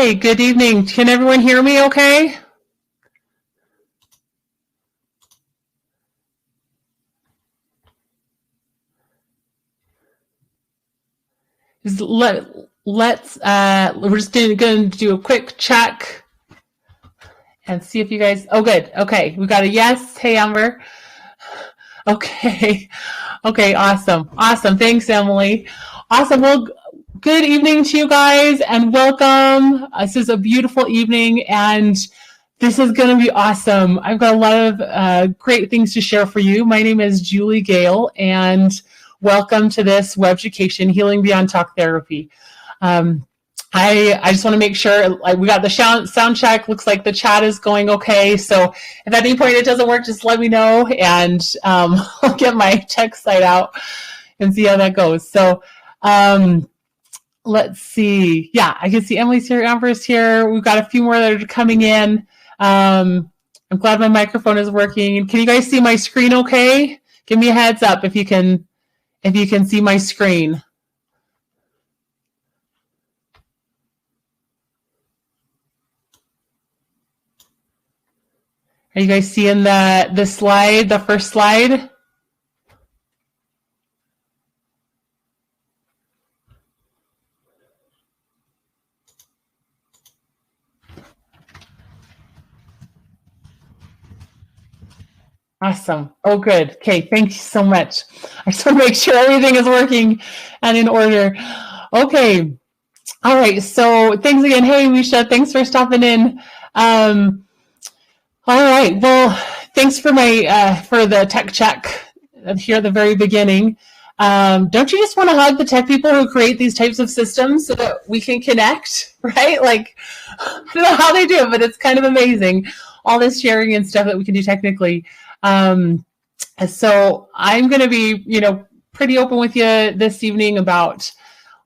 Hi, good evening. Can everyone hear me okay? We're just going to do a quick check and see if you guys, oh, good. Okay, we got a yes. Hey, Amber. Okay. Okay, awesome. Awesome. Thanks, Emily. Awesome. Well, good evening to you guys and welcome. This is a beautiful evening and this is going to be awesome. I've got a lot of great things to share for you. My name is Julie Gale and welcome to this Web Education Healing Beyond Talk Therapy. I just want to make sure we got the sound check. Looks like the chat is going okay. So if at any point it doesn't work, just let me know and I'll get my text site out and see how that goes. So let's see. Yeah, I can see Emily's here, Amber's here. We've got a few more that are coming in. I'm glad my microphone is working. Can you guys see my screen okay? Give me a heads up if you can see my screen. Are you guys seeing the slide, the first slide? Awesome. Oh, good. Okay, thank you so much. I just want to make sure everything is working and in order. Okay. All right. So thanks again. Hey, Misha, thanks for stopping in. All right. Well, thanks for for the tech check here at the very beginning. Don't you just want to hug the tech people who create these types of systems so that we can connect, right? Like, I don't know how they do it, but it's kind of amazing. All this sharing and stuff that we can do technically. So I'm going to be, pretty open with you this evening about,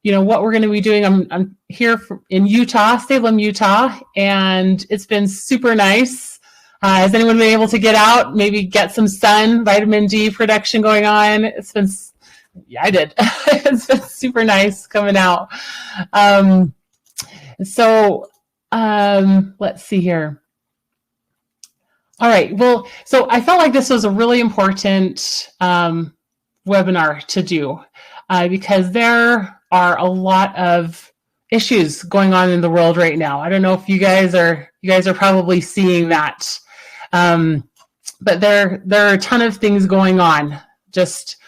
what we're going to be doing. I'm here in Utah, Salem, Utah, and it's been super nice. Has anyone been able to get out, maybe get some sun, vitamin D production going on? Yeah, I did. It's been super nice coming out. Let's see here. All right. Well, so I felt like this was a really important webinar to do because there are a lot of issues going on in the world right now. I don't know if you guys are probably seeing that, but there are a ton of things going on. Just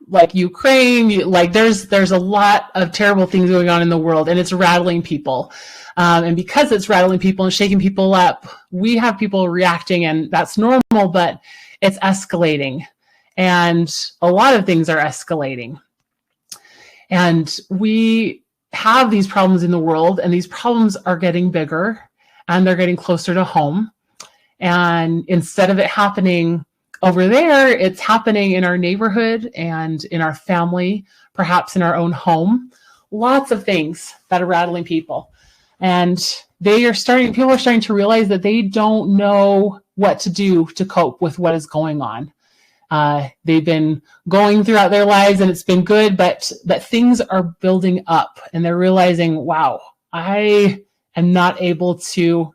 like Ukraine, there's a lot of terrible things going on in the world, and it's rattling people. And because it's rattling people and shaking people up, we have people reacting, and that's normal, but it's escalating. And a lot of things are escalating. And we have these problems in the world, and these problems are getting bigger, and they're getting closer to home. And instead of it happening over there, it's happening in our neighborhood and in our family, perhaps in our own home. Lots of things that are rattling people. And people are starting to realize that they don't know what to do to cope with what is going on. They've been going throughout their lives and it's been good, but things are building up and they're realizing, wow, I am not able to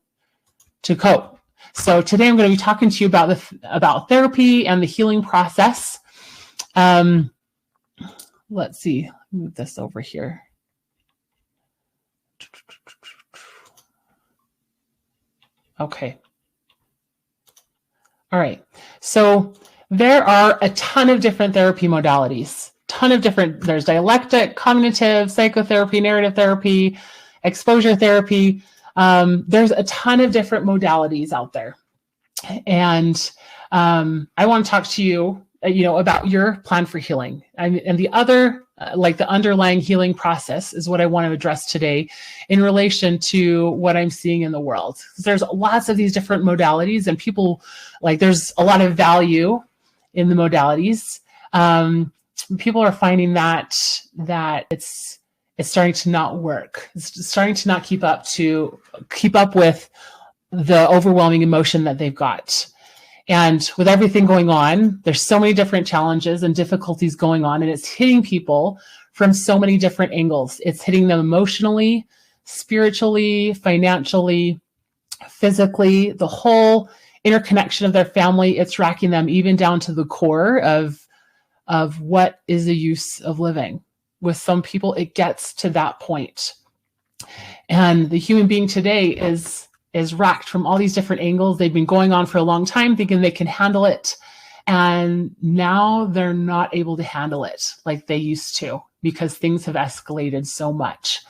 cope. So today I'm going to be talking to you about therapy and the healing process. Let's see, move this over here. Okay. All right. So there are a ton of different therapy modalities. There's dialectic, cognitive, psychotherapy, narrative therapy, exposure therapy. There's a ton of different modalities out there. And I want to talk to you, about your plan for healing. And the other, the underlying healing process is what I want to address today in relation to what I'm seeing in the world. There's lots of these different modalities and people, there's a lot of value in the modalities. People are finding that it's starting to not work. It's starting to not keep up with the overwhelming emotion that they've got. And with everything going on, there's so many different challenges and difficulties going on, and it's hitting people from so many different angles. It's hitting them emotionally, spiritually, financially, physically, the whole interconnection of their family. It's racking them even down to the core of what is the use of living. With some people, it gets to that point. And the human being today is racked from all these different angles. They've been going on for a long time thinking they can handle it. And now they're not able to handle it like they used to because things have escalated so much.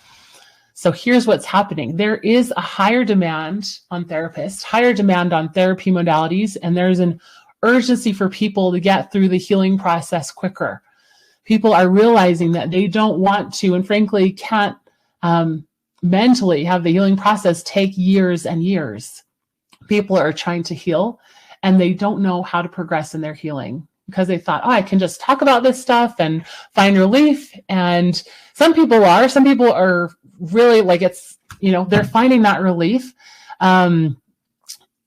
So here's what's happening. There is a higher demand on therapists, higher demand on therapy modalities, and there's an urgency for people to get through the healing process quicker. People are realizing that they don't want to, and frankly can't mentally have the healing process take years and years. People are trying to heal and they don't know how to progress in their healing because they thought, oh, I can just talk about this stuff and find relief. And some people are really like it's, they're finding that relief. But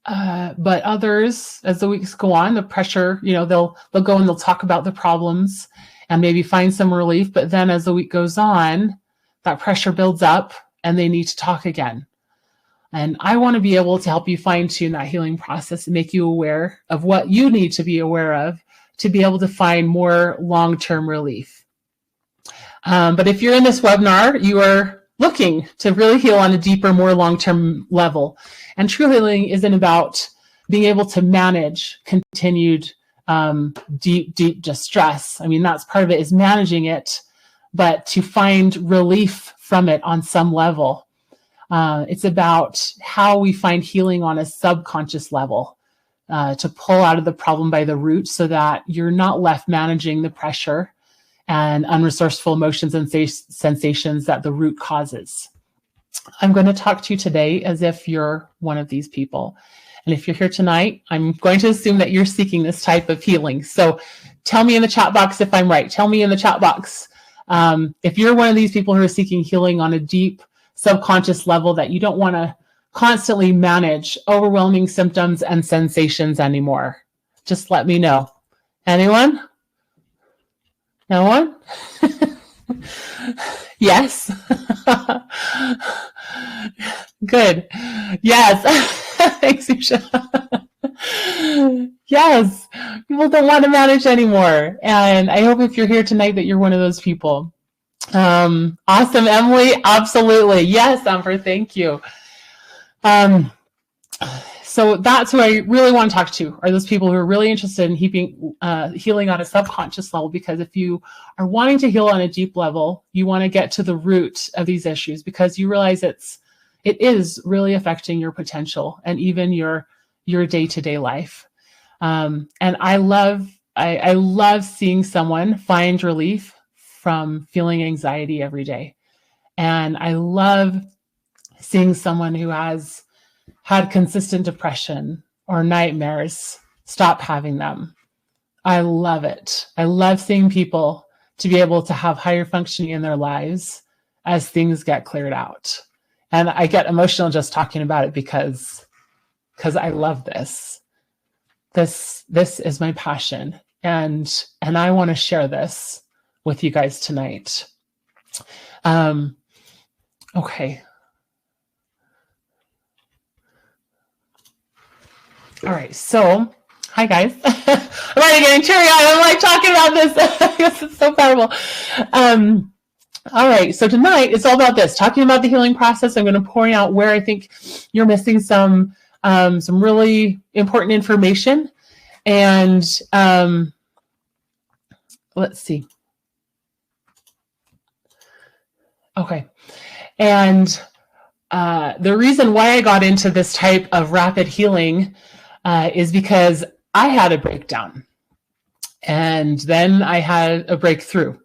others, as the weeks go on, the pressure, they'll go and they'll talk about the problems and maybe find some relief. But then as the week goes on, that pressure builds up and they need to talk again. And I want to be able to help you fine tune that healing process and make you aware of what you need to be aware of to be able to find more long-term relief. But if you're in this webinar, you are looking to really heal on a deeper, more long-term level. And true healing isn't about being able to manage continued deep distress. I mean, that's part of it, is managing it, but to find relief from it on some level. It's about how we find healing on a subconscious level, to pull out of the problem by the root so that you're not left managing the pressure and unresourceful emotions and sensations that the root causes. I'm going to talk to you today as if you're one of these people. And if you're here tonight, I'm going to assume that you're seeking this type of healing. So tell me in the chat box if I'm right. Tell me in the chat box if you're one of these people who are seeking healing on a deep subconscious level, that you don't want to constantly manage overwhelming symptoms and sensations anymore. Just let me know. Anyone? No one? Yes. Good. Yes. Thanks, Usha. Yes. People don't want to manage anymore. And I hope if you're here tonight that you're one of those people. Awesome, Emily. Absolutely. Yes, Amber. Thank you. So that's who I really want to talk to, are those people who are really interested in healing on a subconscious level, because if you are wanting to heal on a deep level, you want to get to the root of these issues, because you realize it is really affecting your potential and even your day-to-day life. And I love seeing someone find relief from feeling anxiety every day. And I love seeing someone who has had consistent depression or nightmares stop having them. I love it. I love seeing people to be able to have higher functioning in their lives as things get cleared out. And I get emotional just talking about it because I love this. This is my passion. And I want to share this with you guys tonight. Okay. All right. So, hi guys. I'm already getting teary-eyed. I'm like talking about this. It's so powerful. All right. So tonight it's all about this, talking about the healing process. I'm going to point out where I think you're missing some really important information. And let's see. Okay. And the reason why I got into this type of rapid healing is because I had a breakdown and then I had a breakthrough.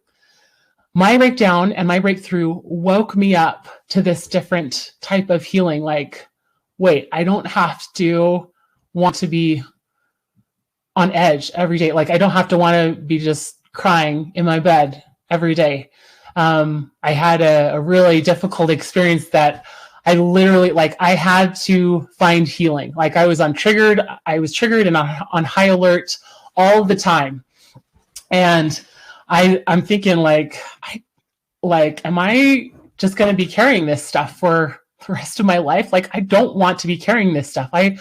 My breakdown and my breakthrough woke me up to this different type of healing. Like, wait, I don't have to want to be on edge every day. Like, I don't have to want to be just crying in my bed every day. I had a really difficult experience that I literally, I had to find healing. Like, I was triggered and on high alert all the time. And I'm thinking am I just going to be carrying this stuff for the rest of my life? Like, I don't want to be carrying this stuff. I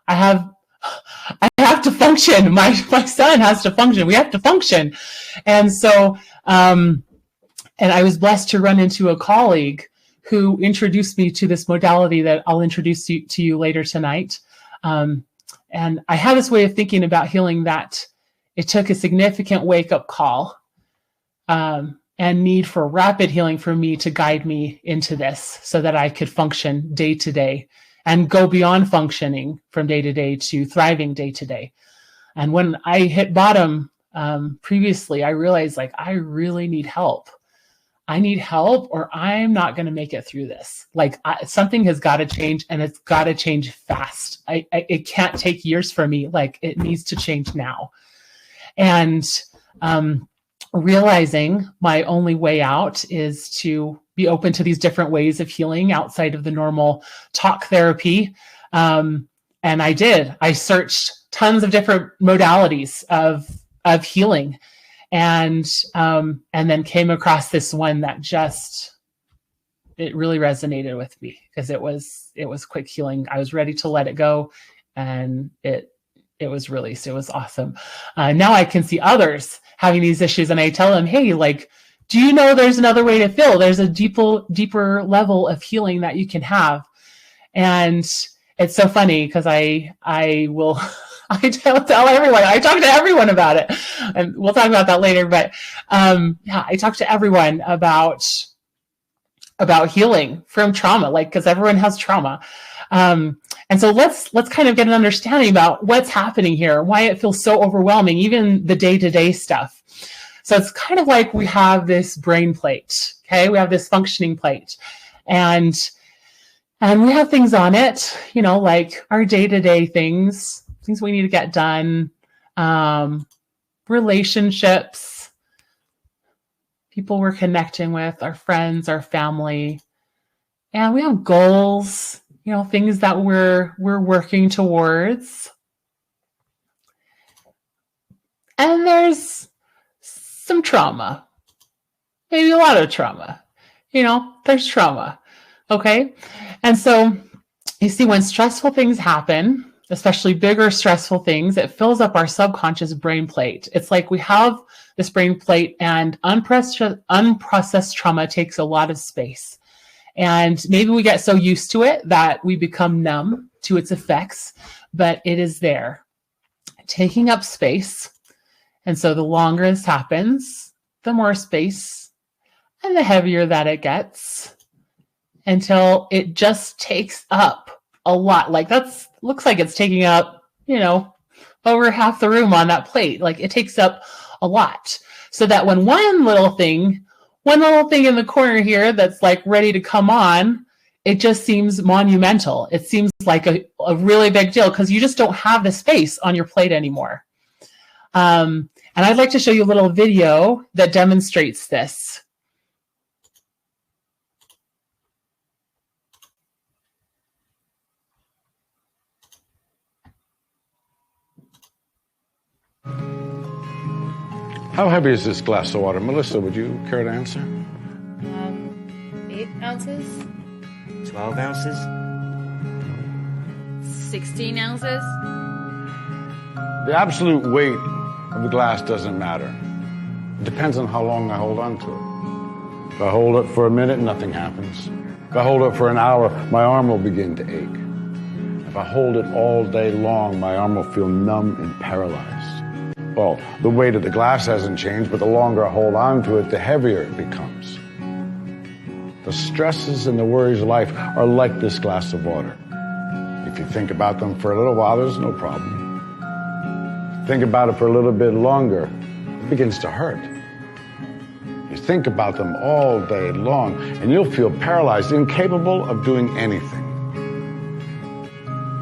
have to function. My son has to function. We have to function. And so, and I was blessed to run into a colleague who introduced me to this modality that I'll introduce to you later tonight. And I had this way of thinking about healing that it took a significant wake-up call and need for rapid healing for me to guide me into this so that I could function day to day and go beyond functioning from day to day to thriving day to day. And when I hit bottom previously, I realized, like, I really need help. I need help or I'm not going to make it through this. Like, something has got to change, and it's got to change fast. It can't take years for me. Like, it needs to change now. And realizing my only way out is to be open to these different ways of healing outside of the normal talk therapy. And I did. I searched tons of different modalities of healing. And then came across this one that it really resonated with me because it was quick healing. I was ready to let it go, and it was released. It was awesome. Now I can see others having these issues, and I tell them, hey, like, do you know there's another way to feel? There's a deeper level of healing that you can have. And it's so funny because I will tell everyone. I talk to everyone about it, and we'll talk about that later. But I talk to everyone about healing from trauma, like, because everyone has trauma. And so let's kind of get an understanding about what's happening here, why it feels so overwhelming, even the day-to-day stuff. So it's kind of like we have this brain plate, okay? We have this functioning plate, and we have things on it, like our day-to-day things we need to get done, relationships, people we're connecting with, our friends, our family, and we have goals, things that we're working towards. And there's some trauma, maybe a lot of trauma, there's trauma. Okay. And so you see, when stressful things happen, especially bigger stressful things, it fills up our subconscious brain plate. It's like we have this brain plate, and unprocessed trauma takes a lot of space. And maybe we get so used to it that we become numb to its effects, but it is there, taking up space. And so the longer this happens, the more space and the heavier that it gets, until it just takes up a lot. Like, looks like it's taking up, over half the room on that plate. Like, it takes up a lot. So that when one little thing in the corner here that's like ready to come on, it just seems monumental. It seems like a really big deal because you just don't have the space on your plate anymore. And I'd like to show you a little video that demonstrates this. How heavy is this glass of water? Melissa, would you care to answer? 8 ounces. 12 ounces. 16 ounces. The absolute weight of the glass doesn't matter. It depends on how long I hold on to it. If I hold it for a minute, nothing happens. If I hold it for an hour, my arm will begin to ache. If I hold it all day long, my arm will feel numb and paralyzed. Well, the weight of the glass hasn't changed, but the longer I hold on to it, the heavier it becomes. The stresses and the worries of life are like this glass of water. If you think about them for a little while, there's no problem. Think about it for a little bit longer, it begins to hurt. You think about them all day long, and you'll feel paralyzed, incapable of doing anything.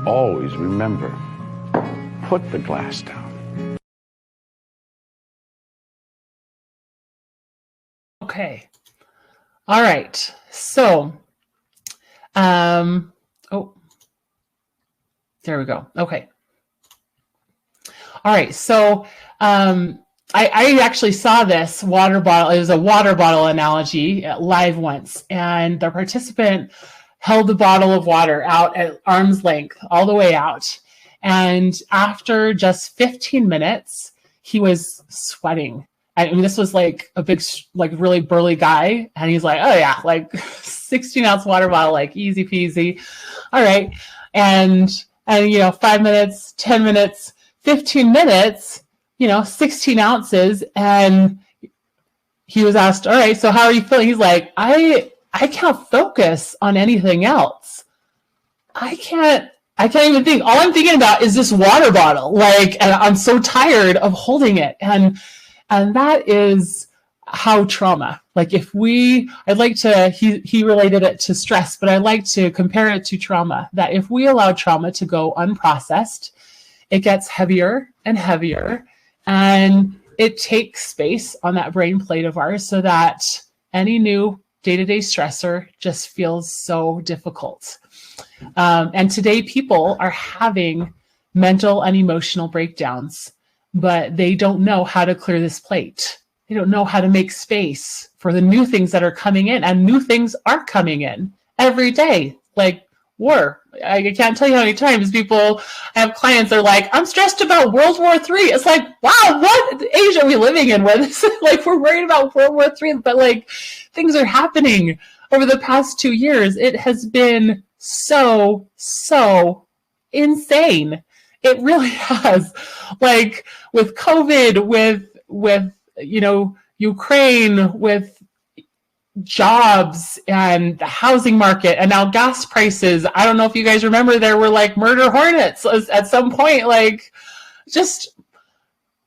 Always remember, put the glass down. Okay. All right. So, oh, there we go. Okay. All right. So, I actually saw this water bottle. It was a water bottle analogy live once, and the participant held the bottle of water out at arm's length, all the way out. And after just 15 minutes, he was sweating. I mean, this was like a big, like really burly guy. And he's like, oh yeah, like 16-ounce water bottle, like easy peasy. All right. And 5 minutes, 10 minutes, 15 minutes, 16 ounces. And he was asked, all right, so how are you feeling? He's like, I can't focus on anything else. I can't even think. All I'm thinking about is this water bottle. Like, and I'm so tired of holding it. And that is how trauma, like he related it to stress, but I'd like to compare it to trauma, that if we allow trauma to go unprocessed, it gets heavier and heavier, and it takes space on that brain plate of ours so that any new day-to-day stressor just feels so difficult. And today people are having mental and emotional breakdowns, but they don't know how to clear this plate. They don't know how to make space for the new things that are coming in, and new things are coming in every day. Like war. I can't tell you how many times I have clients that are like, I'm stressed about World War III. It's like, wow, what age are we living in where this like we're worried about World War III, but like things are happening over the past 2 years. It has been so insane. It really has. Like with COVID, with Ukraine, with jobs and the housing market, and now gas prices. I don't know if you guys remember, there were like murder hornets at some point. Like, just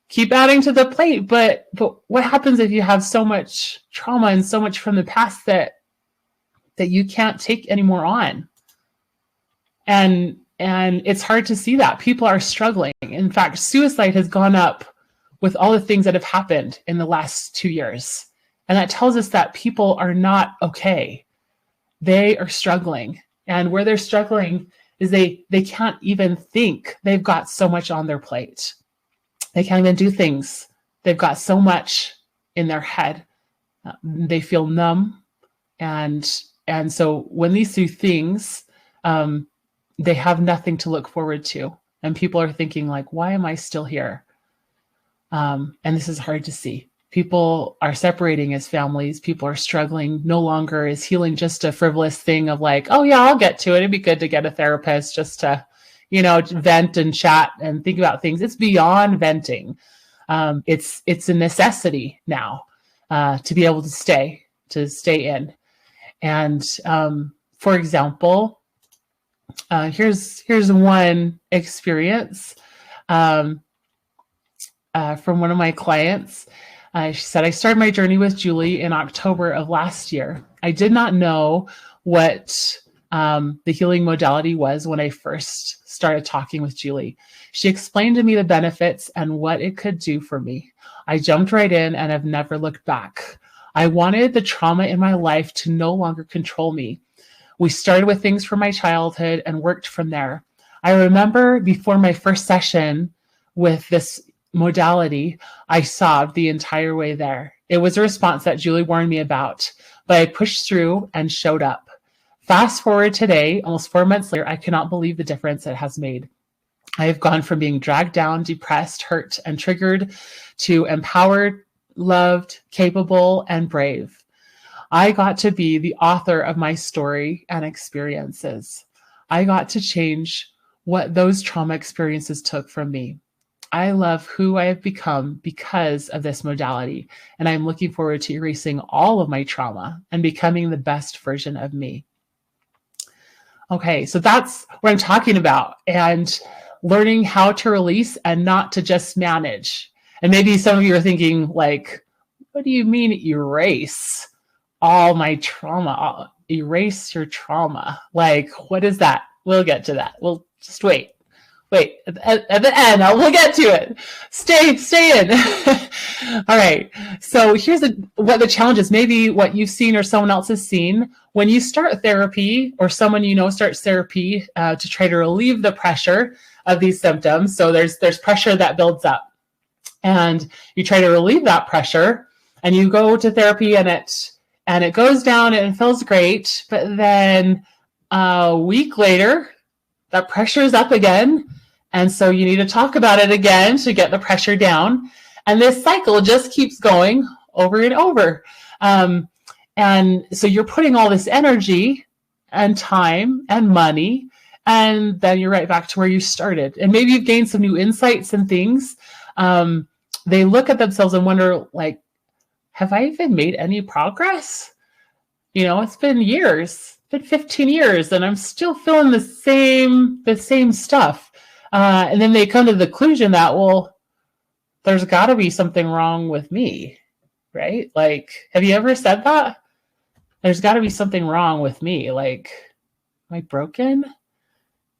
keep adding to the plate. But what happens if you have so much trauma and so much from the past that you can't take anymore on? And it's hard to see that. People are struggling. In fact, suicide has gone up with all the things that have happened in the last 2 years. And that tells us that people are not okay. They are struggling. And where they're struggling is they can't even think. They've got so much on their plate. They can't even do things. They've got so much in their head. They feel numb. And so when these two things, they have nothing to look forward to. And people are thinking like, why am I still here? And this is hard to see. People are separating as families. People are struggling. No longer is healing just a frivolous thing of like, oh yeah, I'll get to it. It'd be good to get a therapist just to, vent and chat and think about things. It's beyond venting. It's a necessity now to be able to stay in. And for example, here's one experience from one of my clients. She said, I started my journey with Julie in October of last year. I did not know what the healing modality was when I first started talking with Julie. She explained to me the benefits and what it could do for me. I jumped right in and have never looked back. I wanted the trauma in my life to no longer control me. We started with things from my childhood and worked from there. I remember before my first session with this modality, I sobbed the entire way there. It was a response that Julie warned me about, but I pushed through and showed up. Fast forward today, almost 4 months later, I cannot believe the difference it has made. I have gone from being dragged down, depressed, hurt, and triggered to empowered, loved, capable, and brave. I got to be the author of my story and experiences. I got to change what those trauma experiences took from me. I love who I have become because of this modality, and I'm looking forward to erasing all of my trauma and becoming the best version of me. Okay, so that's what I'm talking about, and learning how to release and not to just manage. And maybe some of you are thinking like, what do you mean erase all my trauma? Erase your trauma. Like, what is that? We'll get to that. We'll just wait. At the end, we'll get to it. Stay in. All right. So here's what the challenge is. Maybe what you've seen or someone else has seen. When you start therapy, or someone starts therapy to try to relieve the pressure of these symptoms. So there's pressure that builds up. and you try to relieve that pressure, and you go to therapy, and it goes down and it feels great, but then a week later that pressure is up again, and so you need to talk about it again to get the pressure down, and this cycle just keeps going over and over. And so you're putting all this energy and time and money, and then you're right back to where you started. And maybe you've gained some new insights and things. They look at themselves and wonder, like, have I even made any progress? It's been years, it's been 15 years, and I'm still feeling the same stuff. And then they come to the conclusion that, well, there's got to be something wrong with me, right? Like, have you ever said that? There's got to be something wrong with me. Like, am I broken?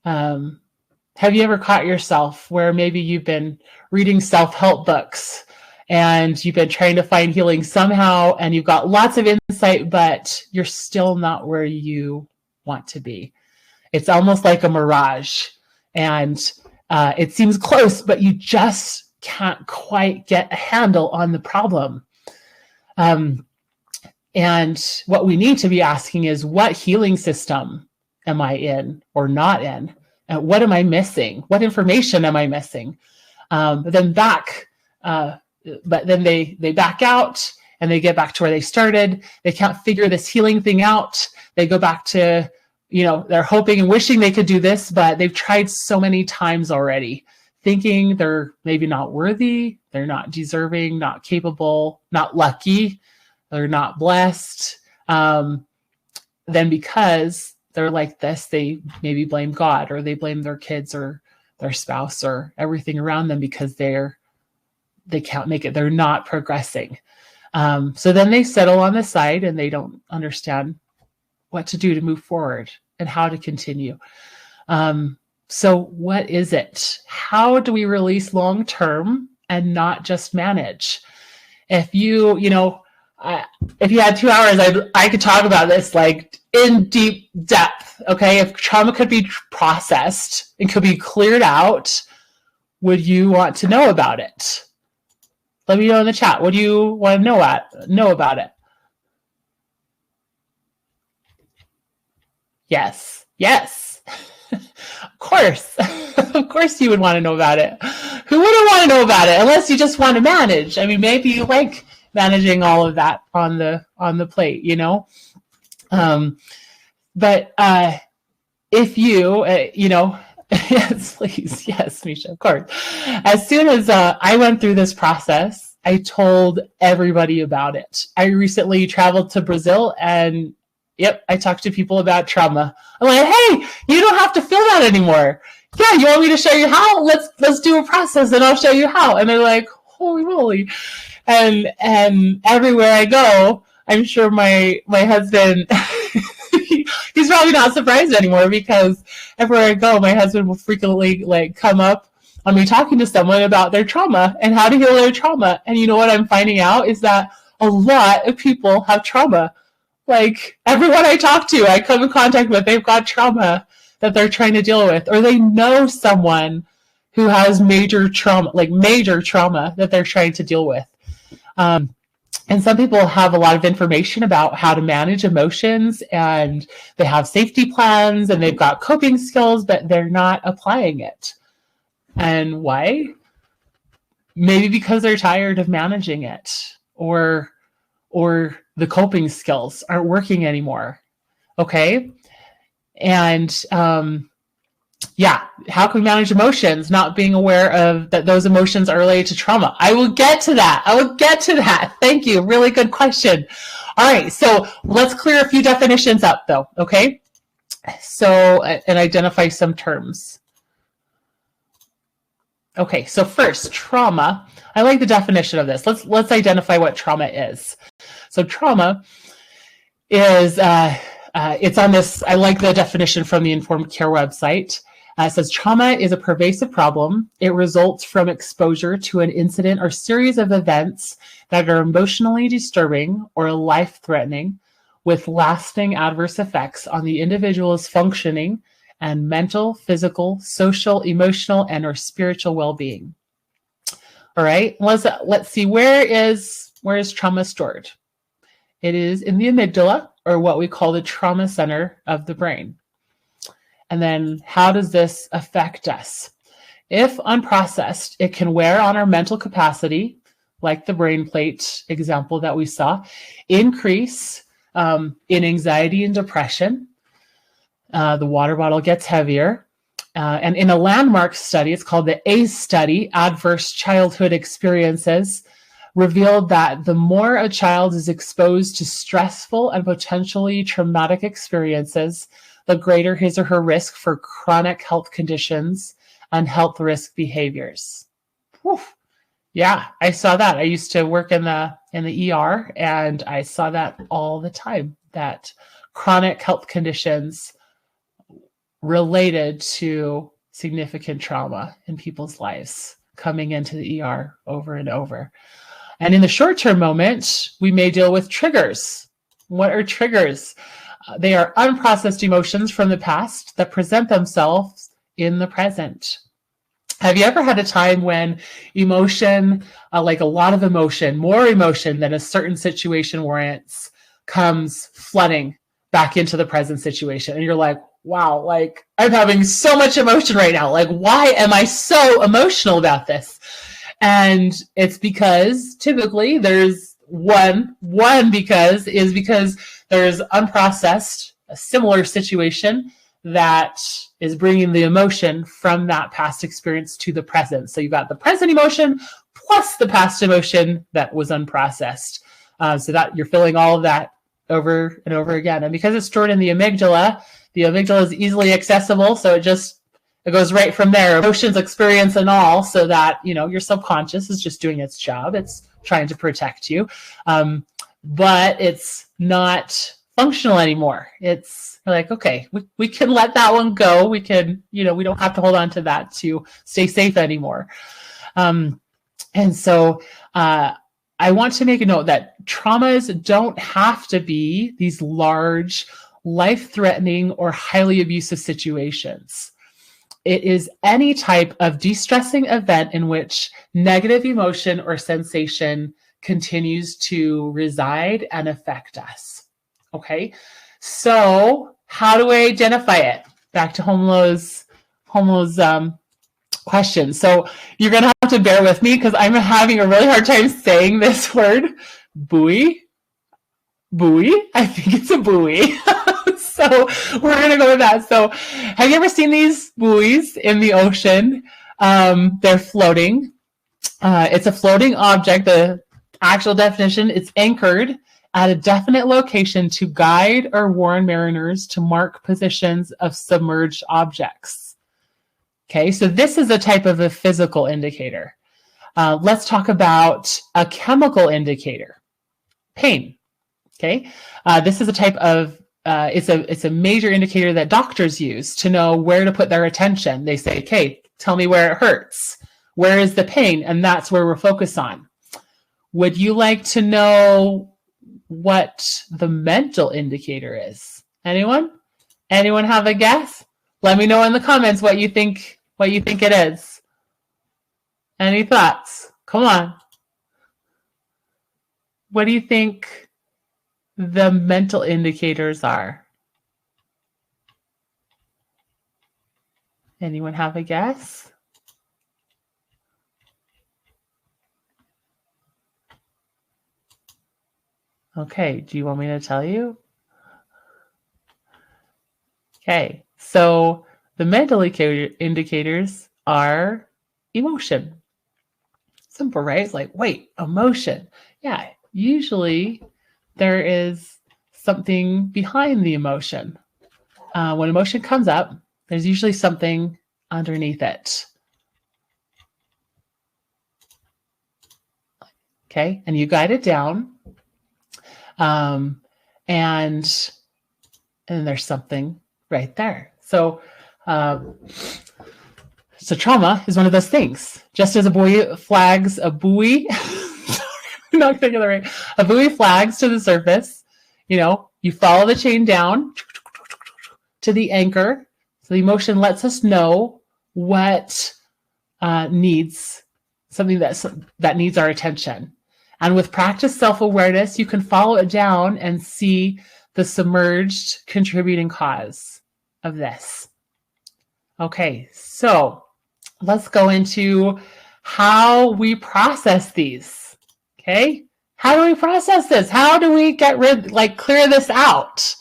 Have you ever caught yourself where maybe you've been reading self-help books and you've been trying to find healing somehow, and you've got lots of insight, but you're still not where you want to be? It's almost like a mirage, and it seems close, but you just can't quite get a handle on the problem. And what we need to be asking is, what healing system am I in or not in? And what am I missing? What information am I missing? But then they back out and they get back to where they started. They can't figure this healing thing out. They go back to, they're hoping and wishing they could do this, but they've tried so many times already, thinking they're maybe not worthy, they're not deserving, not capable, not lucky, they're not blessed. Then because they're like this, they maybe blame God, or they blame their kids or their spouse or everything around them because they can't make it. They're not progressing. So then they settle on the side and they don't understand what to do to move forward and how to continue. So what is it? How do we release long-term and not just manage? If you had 2 hours, I could talk about this like in deep depth. Okay. If trauma could be processed and could be cleared out, would you want to know about it? Let me know in the chat. What do you want to know about it? Yes. Of course. Of course you would want to know about it. Who wouldn't want to know about it unless you just want to manage? I mean, maybe you like managing all of that on the plate, But if you, yes, please. Yes, Misha, of course. As soon as I went through this process, I told everybody about it. I recently traveled to Brazil, and I talked to people about trauma. I'm like, hey, you don't have to feel that anymore. Yeah, you want me to show you how? Let's do a process and I'll show you how. And they're like, holy moly. And everywhere I go, I'm sure my husband, he's probably not surprised anymore, because everywhere I go, my husband will frequently come up on me talking to someone about their trauma and how to heal their trauma. And you know what I'm finding out is that a lot of people have trauma. Like, everyone I talk to, I come in contact with, they've got trauma that they're trying to deal with, or they know someone who has major trauma that they're trying to deal with. And some people have a lot of information about how to manage emotions, and they have safety plans and they've got coping skills, but they're not applying it. And why? Maybe because they're tired of managing it, or the coping skills aren't working anymore. Okay. And, how can we manage emotions, not being aware of that those emotions are related to trauma? I will get to that. Thank you. Really good question. All right. So let's clear a few definitions up though. Okay. So, and identify some terms. Okay. So first, trauma. I like the definition of this. Let's identify what trauma is. So trauma is, it's on this, I like the definition from the Informed Care website. It says trauma is a pervasive problem. It results from exposure to an incident or series of events that are emotionally disturbing or life-threatening, with lasting adverse effects on the individual's functioning and mental, physical, social, emotional, and or spiritual well-being. All right, let's see, where is trauma stored? It is in the amygdala, or what we call the trauma center of the brain. And then how does this affect us? If unprocessed, it can wear on our mental capacity, like the brain plate example that we saw, increase in anxiety and depression. The water bottle gets heavier. And in a landmark study, it's called the ACE study, Adverse Childhood Experiences, revealed that the more a child is exposed to stressful and potentially traumatic experiences, the greater his or her risk for chronic health conditions and health risk behaviors. Whew. Yeah, I saw that. I used to work in the ER, and I saw that all the time, that chronic health conditions related to significant trauma in people's lives coming into the ER over and over. And in the short-term moment, we may deal with triggers. What are triggers? They are unprocessed emotions from the past that present themselves in the present. Have you ever had a time when emotion, like a lot of emotion, more emotion than a certain situation warrants, comes flooding back into the present situation? And you're like, wow, like I'm having so much emotion right now. Like, why am I so emotional about this? And it's because typically there's because there's unprocessed, a similar situation that is bringing the emotion from that past experience to the present. So you've got the present emotion plus the past emotion that was unprocessed. So that you're feeling all of that over and over again. And because it's stored in the amygdala is easily accessible. So it goes right from there, emotions, experience, and all, so that, your subconscious is just doing its job. It's trying to protect you. But it's not functional anymore. It's like, okay, we can let that one go. We can, we don't have to hold on to that to stay safe anymore. And so I want to make a note that traumas don't have to be these large, life-threatening or highly abusive situations. It is any type of de-stressing event in which negative emotion or sensation continues to reside and affect us. Okay, so how do I identify it? Back to Homlo's question. So you're going to have to bear with me because I'm having a really hard time saying this word, buoy. I think it's a buoy. So we're going to go with that. So have you ever seen these buoys in the ocean? They're floating. It's a floating object. The actual definition, it's anchored at a definite location to guide or warn mariners to mark positions of submerged objects. Okay, so this is a type of a physical indicator. Let's talk about a chemical indicator, pain. Okay, this is a type of it's a major indicator that doctors use to know where to put their attention. They say, okay, tell me where it hurts. Where is the pain? And that's where we're focused on. Would you like to know what the mental indicator is? Anyone? Anyone have a guess? Let me know in the comments what you think it is. Any thoughts? Come on. What do you think the mental indicators are? Anyone have a guess? Okay, do you want me to tell you? Okay, so the mental indicators are emotion. Simple, right? It's like, wait, emotion. Yeah, usually there is something behind the emotion. When emotion comes up, there's usually something underneath it. Okay, and you guide it down. And there's something right there. So trauma is one of those things. Just as a buoy flags a buoy, not thinking the right. A buoy flags to the surface. You follow the chain down to the anchor. So the emotion lets us know what needs something that needs our attention. And with practice self-awareness, you can follow it down and see the submerged contributing cause of this. Okay, so let's go into how we process these. Okay, how do we process this? How do we clear this out?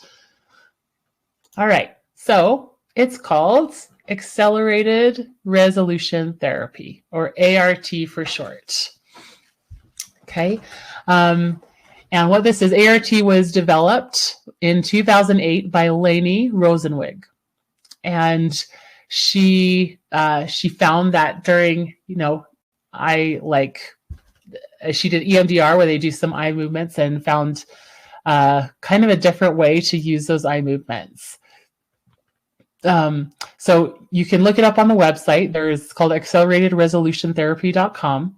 All right, so it's called Accelerated Resolution Therapy, or ART for short. Okay, and what this is, ART was developed in 2008 by Lainey Rosenwig, and she found that during, she did EMDR where they do some eye movements, and found kind of a different way to use those eye movements. So you can look it up on the website. It's called acceleratedresolutiontherapy.com.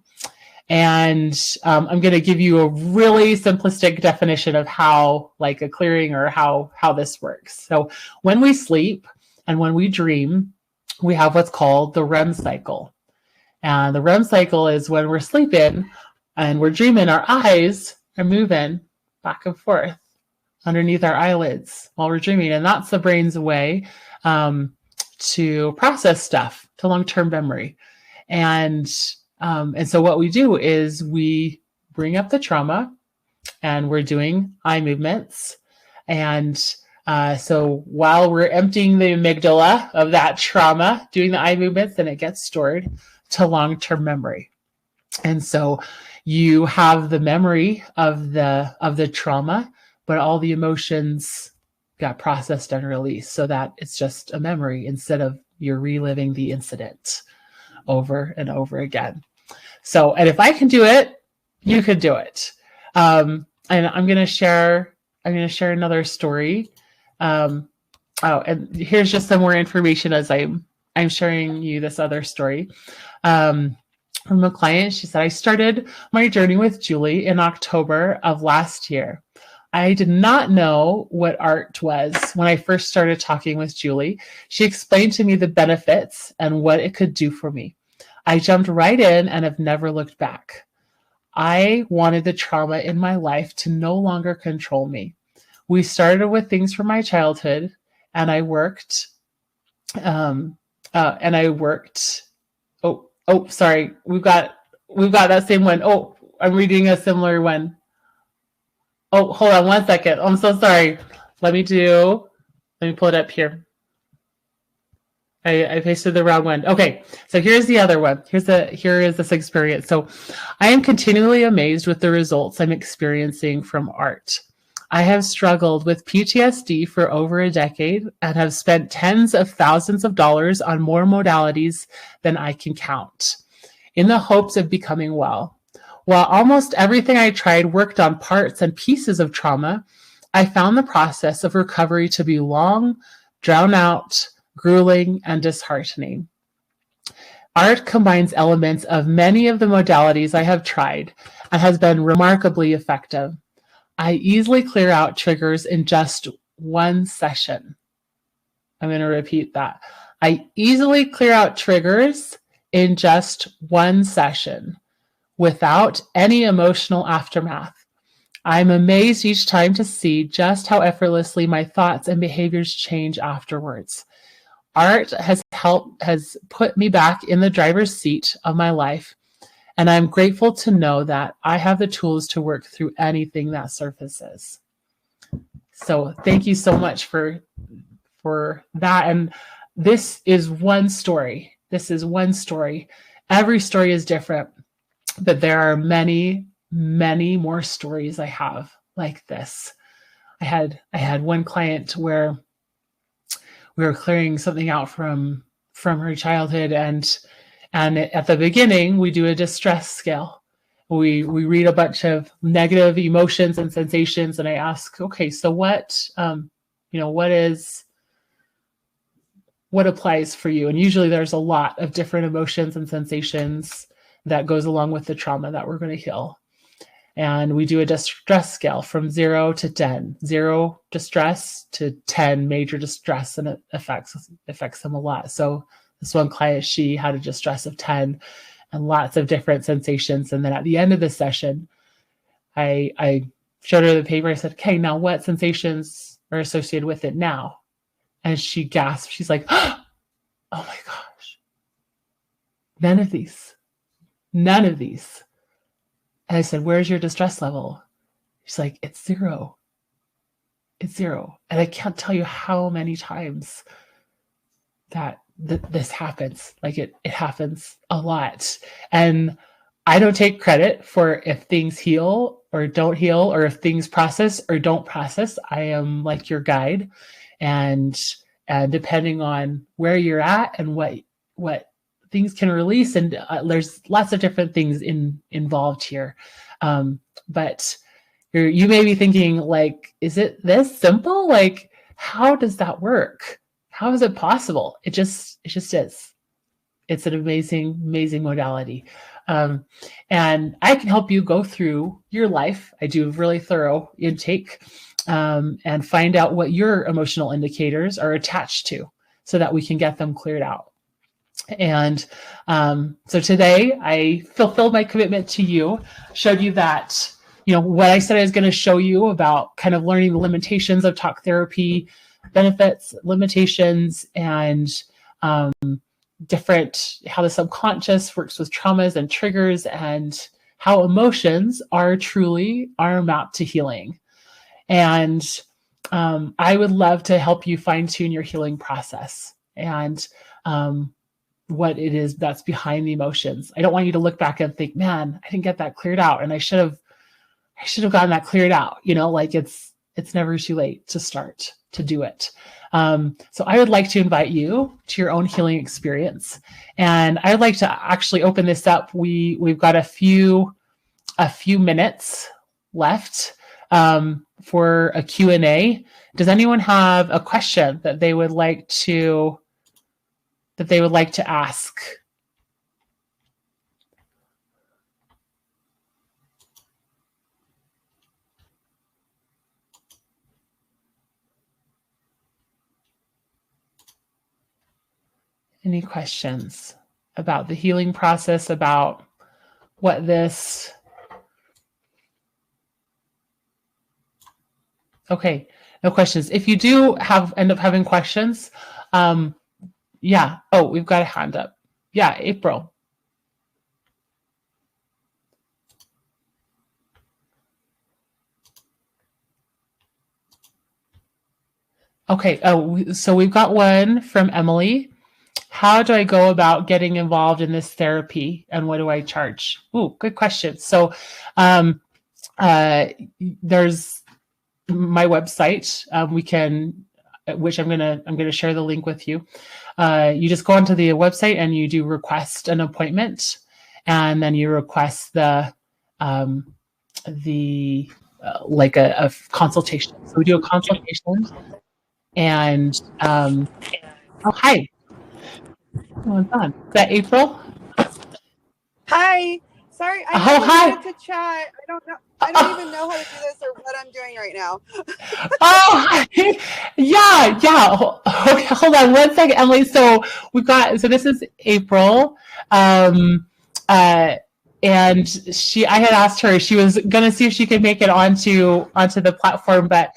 And I'm going to give you a really simplistic definition of how, like a clearing, or how this works. So when we sleep and when we dream, we have what's called the REM cycle. And the REM cycle is when we're sleeping and we're dreaming, our eyes are moving back and forth underneath our eyelids while we're dreaming. And that's the brain's way to process stuff, to long-term memory. And so what we do is we bring up the trauma, and we're doing eye movements. And so while we're emptying the amygdala of that trauma, doing the eye movements, then it gets stored to long-term memory. And so you have the memory of the trauma, but all the emotions got processed and released, so that it's just a memory instead of you're reliving the incident over and over again. So, and if I can do it, you could do it. And I'm going to share another story. And here's just some more information as I'm sharing you this other story. From a client, she said, I started my journey with Julie in October of last year. I did not know what ART was when I first started talking with Julie. She explained to me the benefits and what it could do for me. I jumped right in and have never looked back. I wanted the trauma in my life to no longer control me. We started with things from my childhood, and I worked. Sorry, we've got that same one. Oh, I'm reading a similar one. Oh, hold on 1 second. I'm so sorry. Let me pull it up here. I pasted the wrong one. Okay, so here's the other one. Here is this experience. So I am continually amazed with the results I'm experiencing from ART. I have struggled with PTSD for over a decade and have spent tens of thousands of dollars on more modalities than I can count, in the hopes of becoming well. While almost everything I tried worked on parts and pieces of trauma, I found the process of recovery to be long, drawn out, grueling, and disheartening. ART combines elements of many of the modalities I have tried and has been remarkably effective. I easily clear out triggers in just one session. I'm going to repeat that. I easily clear out triggers in just one session without any emotional aftermath. I'm amazed each time to see just how effortlessly my thoughts and behaviors change afterwards. ART has put me back in the driver's seat of my life, and I'm grateful to know that I have the tools to work through anything that surfaces. So thank you so much for that. And this is one story. Every story is different, but there are many, many more stories I have like this. I had one client where we were clearing something out from her childhood, and at the beginning we do a distress scale. We read a bunch of negative emotions and sensations, and I ask, okay, so what applies for you? And usually there's a lot of different emotions and sensations that goes along with the trauma that we're going to heal. And we do a distress scale from 0 to 10, 0 distress to 10 major distress, and it affects them a lot. So this one client, she had a distress of 10, and lots of different sensations. And then at the end of the session, I showed her the paper. I said, okay, now what sensations are associated with it now? And she gasped. She's like, oh my gosh, none of these. And I said, where's your distress level? She's like, it's 0. It's 0. And I can't tell you how many times that this happens. Like it happens a lot. And I don't take credit for if things heal or don't heal, or if things process or don't process. I am like your guide. And depending on where you're at and what things can release, and there's lots of different things involved here. But you may be thinking, like, is it this simple? Like, how does that work? How is it possible? It just is. It's an amazing modality. And I can help you go through your life. I do a really thorough intake, and find out what your emotional indicators are attached to so that we can get them cleared out. And so today I fulfilled my commitment to you, showed you that, what I said I was going to show you about kind of learning the limitations of talk therapy, benefits, limitations, and how the subconscious works with traumas and triggers, and how emotions are truly our map to healing. And I would love to help you fine-tune your healing process and what it is that's behind the emotions. I don't want you to look back and think, man, I didn't get that cleared out, and I should have gotten that cleared out. Like it's never too late to start to do it. So I would like to invite you to your own healing experience, and I'd like to actually open this up. We've got a few minutes left for a Q&A. Does anyone have a question that they would like to ask? Any questions about the healing process, about what this... Okay, no questions. If you do end up having questions, yeah. Oh, we've got a hand up. Yeah, April. Okay. Oh, so we've got one from Emily. How do I go about getting involved in this therapy, and what do I charge? Ooh, good question. So, there's my website. Which I'm gonna share the link with you. You just go onto the website and you do request an appointment, and then you request a consultation. So we do a consultation, and oh, hi. What's on? Is that April? Hi. Sorry, hi. wanted to chat. I don't know. I don't even know how to do this or what I'm doing right now. Oh, yeah. Okay, hold on 1 second, Emily. So this is April. And I had asked her, she was going to see if she could make it onto the platform, but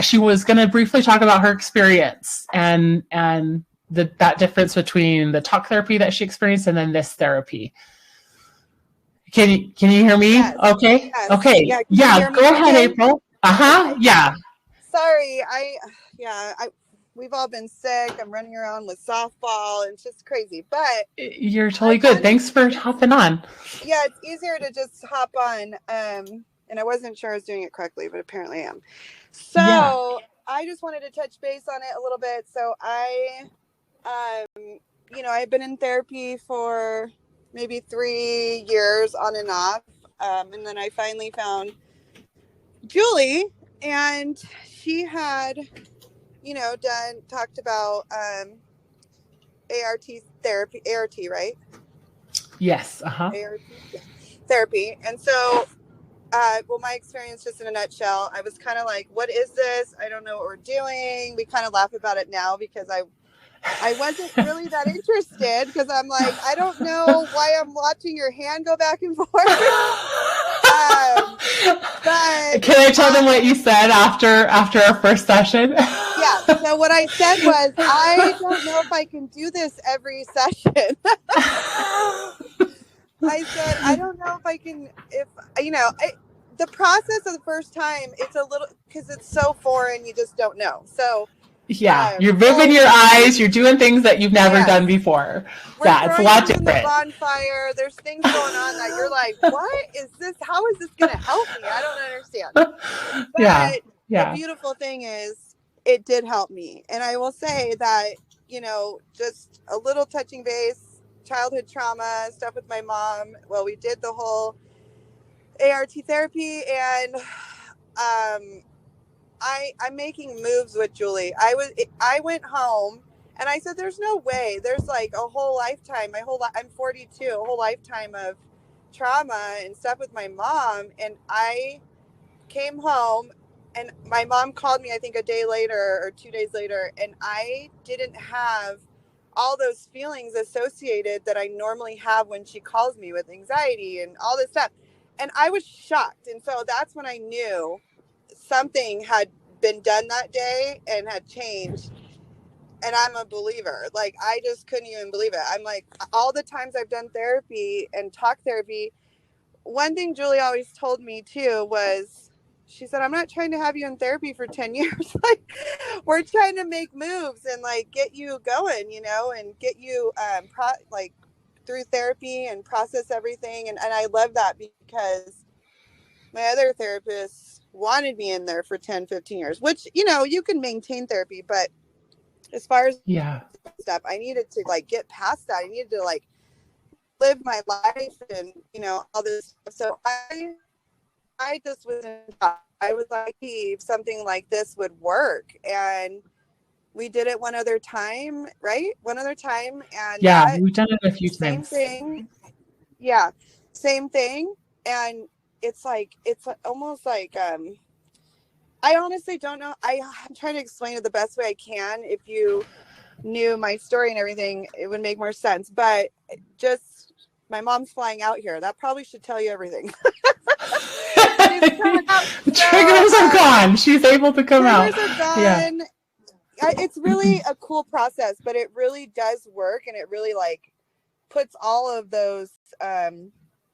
she was going to briefly talk about her experience and that difference between the talk therapy that she experienced and then this therapy. Can you hear me? Yes. Okay. Yes. Okay. Yeah. Go ahead, April. Yeah. Sorry. We've all been sick. I'm running around with softball. It's just crazy, but you're totally good. Thanks for hopping on. Yeah, it's easier to just hop on. And I wasn't sure I was doing it correctly, but apparently I am. So yeah. I just wanted to touch base on it a little bit. So I've been in therapy for maybe 3 years on and off. And then I finally found Julie, and she had, talked about ART therapy, ART, right? Yes. ART therapy. And so, my experience just in a nutshell, I was kind of like, what is this? I don't know what we're doing. We kind of laugh about it now because I wasn't really that interested because I'm like, I don't know why I'm watching your hand go back and forth. But can I tell them what you said after our first session? Yeah. So what I said was, I don't know if I can do this every session. I said, I don't know if I can, the process of the first time, it's a little, because it's so foreign, you just don't know. So, yeah, you're moving your eyes, you're doing things that you've never done before. We're it's a lot different. In the bonfire. There's things going on that you're like, what is this? How is this going to help me? I don't understand. But the beautiful thing is, it did help me. And I will say that, just a little touching base, childhood trauma, stuff with my mom. Well, we did the whole ART therapy, and I'm making moves with Julie. I went home and I said, there's no way. There's like a whole lifetime, I'm 42, a whole lifetime of trauma and stuff with my mom. And I came home and my mom called me, I think a day later or 2 days later, and I didn't have all those feelings associated that I normally have when she calls me with anxiety and all this stuff. And I was shocked. And so that's when I knew something had been done that day and had changed. And I'm a believer. Like, I just couldn't even believe it. I'm like, all the times I've done therapy and talk therapy, one thing Julie always told me too was, she said, I'm not trying to have you in therapy for 10 years. Like, we're trying to make moves and like get you going, and get you through therapy and process everything. And I love that because my other therapists wanted me in there for 10, 15 years, which, you can maintain therapy. But as far as stuff, I needed to like get past that. I needed to like live my life and, all this stuff. So I just I was like, if something like this would work. And we did it one other time, right? One other time. And we've done it a few same times. Thing. Yeah. Same thing. And it's almost like, I honestly don't know. I'm trying to explain it the best way I can. If you knew my story and everything, it would make more sense. But just, my mom's flying out here. That probably should tell you everything. Triggers are gone. She's able to come out. Triggers are gone. It's really a cool process, but it really does work, and it really like puts all of those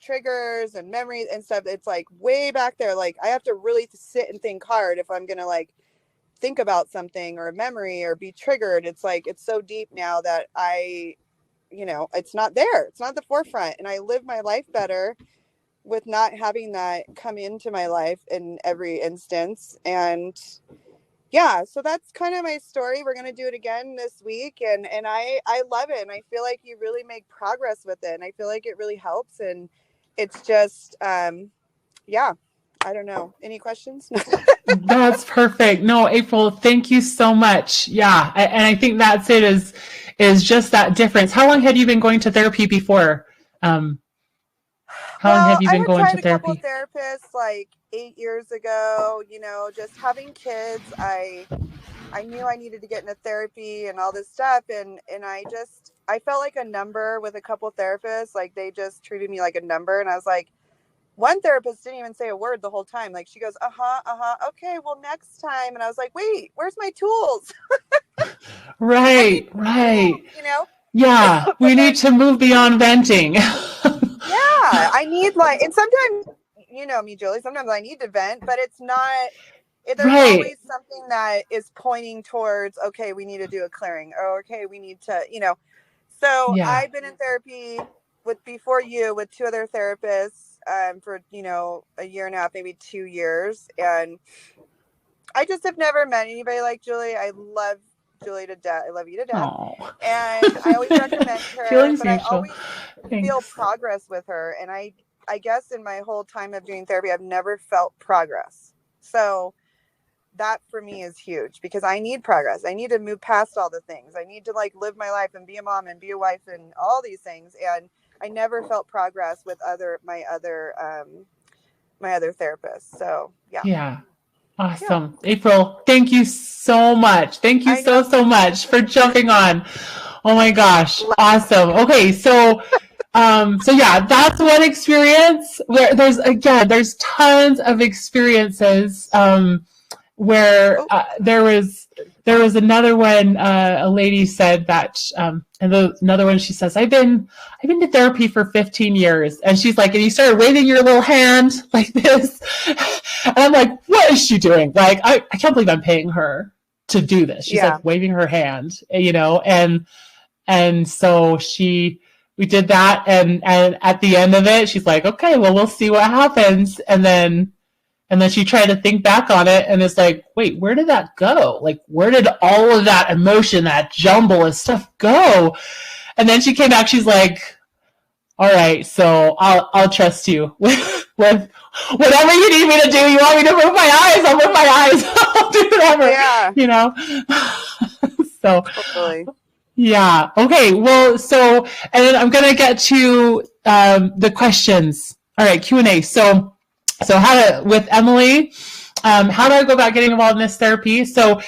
triggers and memories and stuff. It's like way back there. Like, I have to really sit and think hard if I'm gonna like think about something or a memory or be triggered. It's like, it's so deep now that it's not there. It's not the forefront, and I live my life better with not having that come into my life in every instance. And so that's kind of my story. We're going to do it again this week. And I love it. And I feel like you really make progress with it. And I feel like it really helps. And it's just, I don't know. Any questions? That's perfect. No, April, thank you so much. Yeah. And I think that's it, is just that difference. How long had you been going to therapy before? How long have you been going to therapy? I had tried a couple therapists like 8 years ago, just having kids. I knew I needed to get into therapy and all this stuff. And I felt like a number with a couple therapists. Like, they just treated me like a number. And I was like, one therapist didn't even say a word the whole time. Like, she goes, okay, well, next time. And I was like, wait, where's my tools? Right. Yeah, we need to move beyond venting. I need and sometimes, me, Julie, sometimes I need to vent, but it's not, there's always something that is pointing towards, okay, we need to do a clearing, or okay, we need to, so I've been in therapy before you with two other therapists for, a year and a half, maybe 2 years. And I just have never met anybody like Julie. I love Julie to death. I love you to death. Aww. And I always recommend her, Feelings but mutual. I always feel progress with her. And I guess in my whole time of doing therapy, I've never felt progress. So that for me is huge, because I need progress. I need to move past all the things. I need to like live my life and be a mom and be a wife and all these things. And I never felt progress with my other therapists. So yeah. Awesome. April, thank you so much. Thank you I know. so much for jumping on. Oh my gosh. Awesome. Okay. So yeah, that's one experience where there's tons of experiences, where there was another one, a lady said that, another one, she says, I've been to therapy for 15 years. And she's like, and you started waving your little hand like this. And I'm like, what is she doing? Like, I can't believe I'm paying her to do this. She's like waving her hand, and so we did that. And at the end of it, she's like, okay, well, we'll see what happens. And then she tried to think back on it, and it's like, wait, where did that go? Like, where did all of that emotion, that jumble of stuff go? And then she came back, she's like, all right, so I'll trust you with whatever you need me to do. You want me to move my eyes? I'll move my eyes. I'll do whatever. Yeah. So Totally. yeah. Okay. Well, so, and then I'm going to get to the questions. All right. Q&A. So with Emily, how do I go about getting involved in this therapy? So,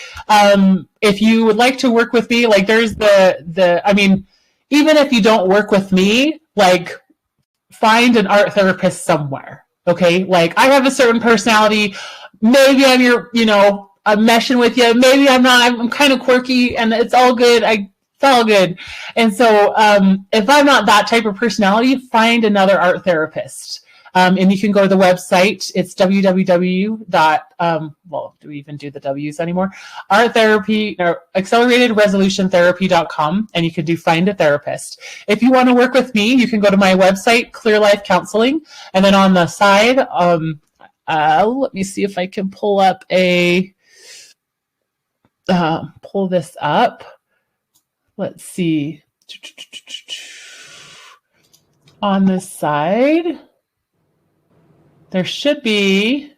if you would like to work with me, like there's I mean, even if you don't work with me, like find an art therapist somewhere. Okay. Like I have a certain personality. Maybe I'm I'm meshing with you. Maybe I'm not. I'm kind of quirky, and it's all good. It's all good. And so, if I'm not that type of personality, find another art therapist. And you can go to the website. It's www. Well, do we even do the W's anymore? Art therapy, or acceleratedresolutiontherapy.com, and you can do find a therapist. If you want to work with me, you can go to my website, Clear Life Counseling, and then on the side, let me see if I can pull up pull this up. Let's see. On this side, there should be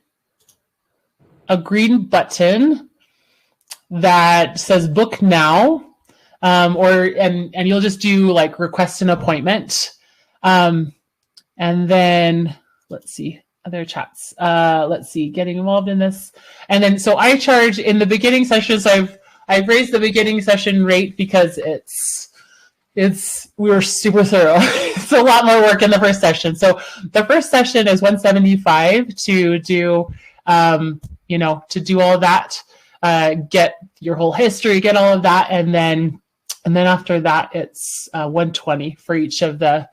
a green button that says book now, and you'll just do like request an appointment. And then let's see, other chats. Let's see, getting involved in this. And then, so I charge in the beginning sessions, I've raised the beginning session rate because we were super thorough. It's a lot more work in the first session. So the first session is $175 to do, to do all of that, get your whole history, get all of that. And then after that, it's $120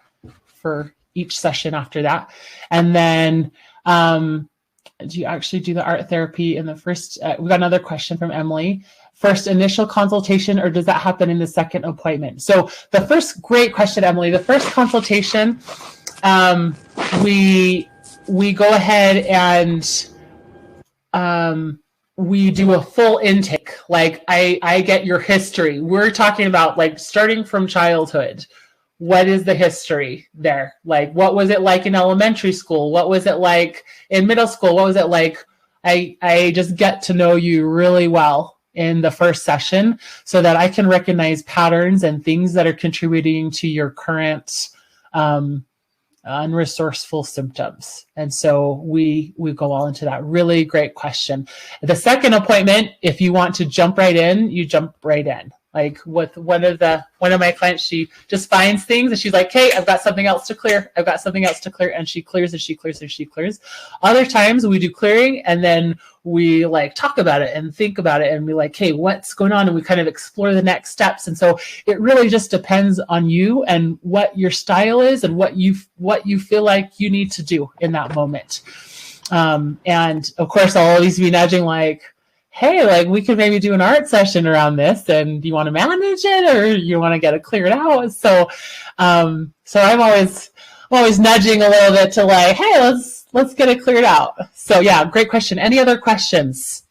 for each session after that. And then, do you actually do the art therapy in the first, we got another question from Emily. First initial consultation, or does that happen in the second appointment? So the first, great question, Emily. The first consultation, we go ahead and we do a full intake. Like I get your history. We're talking about like starting from childhood. What is the history there? Like, what was it like in elementary school? What was it like in middle school? What was it like? I just get to know you really well in the first session so that I can recognize patterns and things that are contributing to your current unresourceful symptoms. And so we go all into that. Really great question. The second appointment, if you want to jump right in, you jump right in. Like with one of my clients, she just finds things and she's like, hey, I've got something else to clear. I've got something else to clear. And she clears and she clears and she clears. Other times we do clearing and then we like talk about it and think about it and be like, hey, what's going on? And we kind of explore the next steps. And so it really just depends on you and what your style is and what you feel like you need to do in that moment. And of course, I'll always be nudging like, hey, like we could maybe do an art session around this, and do you want to manage it or you want to get it cleared out? So, I'm always nudging a little bit to like, hey, let's get it cleared out. So yeah, great question. Any other questions?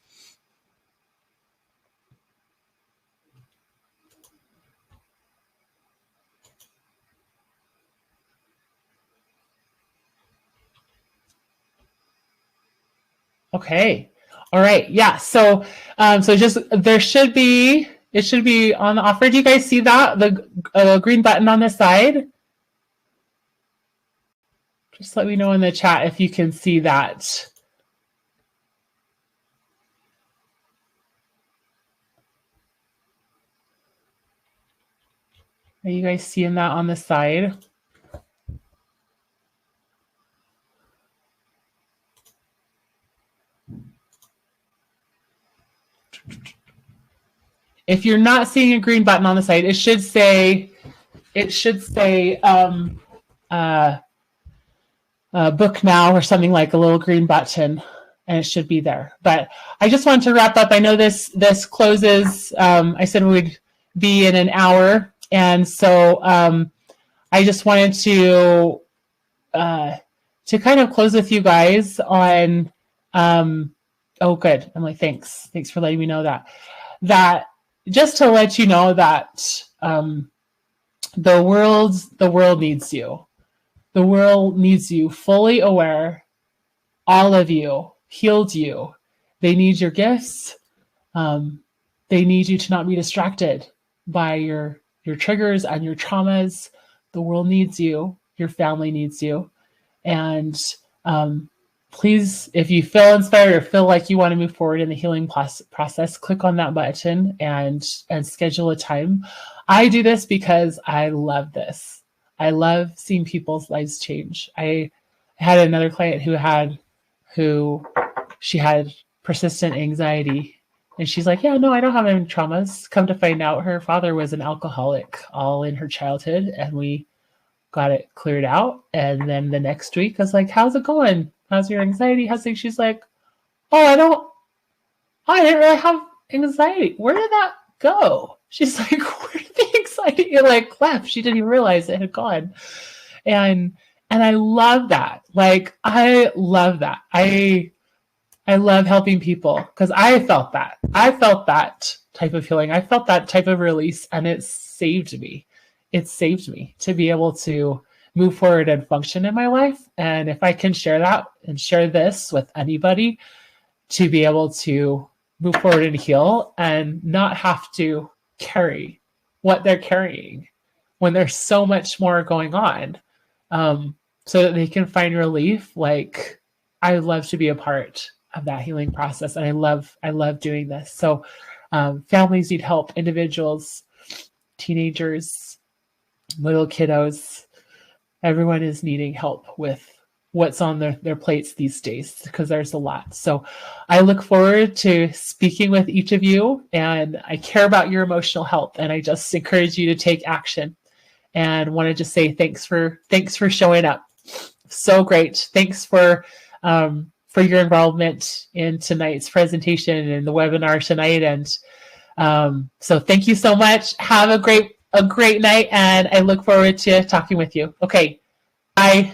Okay. All right. Yeah. So, just it should be on the offer. Do you guys see that the green button on the side? Just let me know in the chat if you can see that. Are you guys seeing that on the side? If you're not seeing a green button on the side, it should say book now or something, like a little green button, and it should be there. But I just wanted to wrap up. I know this closes. I said we would be in an hour, and so I just wanted to kind of close with you guys on. Oh, good. I'm like, thanks for letting me know that. Just to let you know that the world needs you. The world needs you fully aware. All of you, healed you. They need your gifts. They need you to not be distracted by your triggers and your traumas. The world needs you. Your family needs you. And please, if you feel inspired or feel like you want to move forward in the healing process, click on that button and schedule a time. I do this because I love this. I love seeing people's lives change. I had another client who she had persistent anxiety, and she's like, yeah, no, I don't have any traumas. Come to find out, her father was an alcoholic all in her childhood, and we got it cleared out. And then the next week I was like, how's it going? How's your anxiety? How's things? She's like, oh, I didn't really have anxiety. Where did that go? She's like, where did the anxiety like left? She didn't even realize it had gone. And I love that. Like, I love that. I love helping people because I felt that. I felt that type of healing. I felt that type of release, and it saved me. It saved me to be able to move forward and function in my life. And if I can share that and share this with anybody, to be able to move forward and heal and not have to carry what they're carrying when there's so much more going on, so that they can find relief. Like, I love to be a part of that healing process, and I love doing this. So families need help, individuals, teenagers, little kiddos. Everyone is needing help with what's on their plates these days, because there's a lot. So I look forward to speaking with each of you, and I care about your emotional health, and I just encourage you to take action, and want to just say thanks for showing up. So great. Thanks for your involvement in tonight's presentation and the webinar tonight. And so thank you so much. Have a great night, and I look forward to talking with you. Okay, bye.